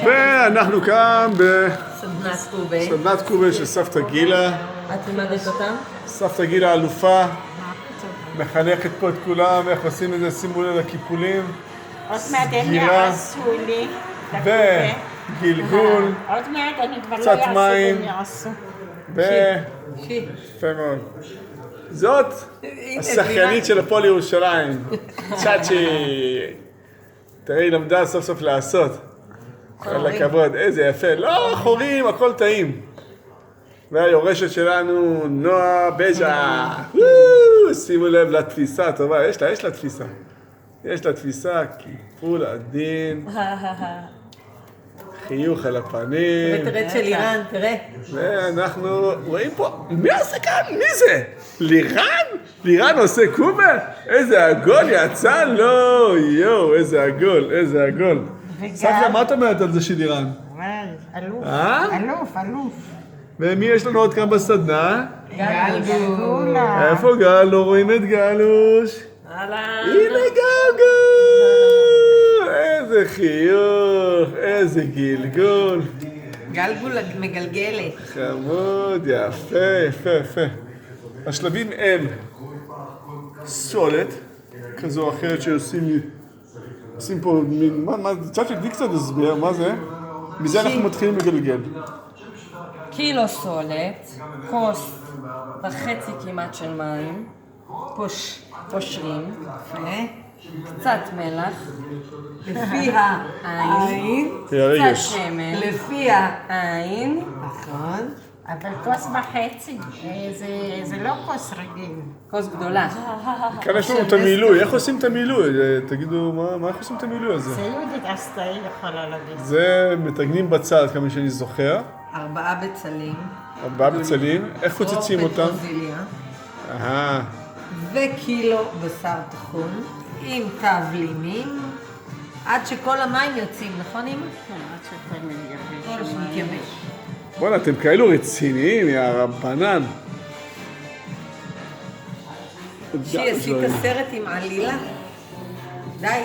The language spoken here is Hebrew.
ואנחנו כאן סדנת קובה של סבתא גילה. את לימדת אותם? סבתא גילה אלופה, מחנכת פה את כולם, איך עושים את זה, שימו לב לקיפולים. עוד מעט הם יעשו לי. וגלגול, עוד מעט אני כבר לא קצת יעשו, מים. הם יעשו. יפה מאוד. זאת השחיינית של הפועל ירושלים, צ'אצ'י. תראי, היא למדה סוף סוף לעשות. כל הכבוד, איזה יפה. לא חורים, הכל טעים. והיורשת שלנו, נועה בז'ה. שימו לב לתפיסה טובה, יש לה תפיסה. יש לה תפיסה, קיפול עדין. חיוך על הפנים. ותרד של איראן, תראה. ואנחנו רואים פה, מי עושה כאן? מי זה? לירן? לירן עושה קובה? איזה עגול יצא לו! יואו, איזה עגול, איזה עגול. סבתא, מה את אומרת על זה של לירן? אלוף, אלוף, אלוף. ומי יש לנו עוד כאן בסדנה? גלגול. איפה גל? לא רואים את גלוש. הנה גלגול! איזה חיוך, איזה גלגול. גלגול מגלגלת. חמוד, יפה, יפה, יפה. השלבים הם סולת, כזו או אחרת שעושים פה, צ'אצ'י, תני קצת הסבר, מה זה? מזה אנחנו מתחילים לגלגל. קילו סולת, כוס וחצי כמעט של מים, פושרים, קצת מלח, לפי העין, קצת שמן, לפי העין, נכון. אבל כוס וחצי, זה לא כוס רגיל. כוס גדולה. כאן יש לנו את המילוי, איך עושים את המילוי? תגידו, איך עושים את המילוי הזה? זה יהודית עשתה, היא יכולה להגיד. זה מתגנים בצד, כמה שאני זוכר. 4 בצלים. 4 בצלים, איך חוצצים אותם? פטרוזיליה. וקילו בשר טחון עם תבלינים עד שכל המים יוצאים, נכון אמא? כן, עד שכל כל שמתייבש. בוא'נה, אתם כאלו רציניים, יא רבנן. עשית סרט עם עלילה? די.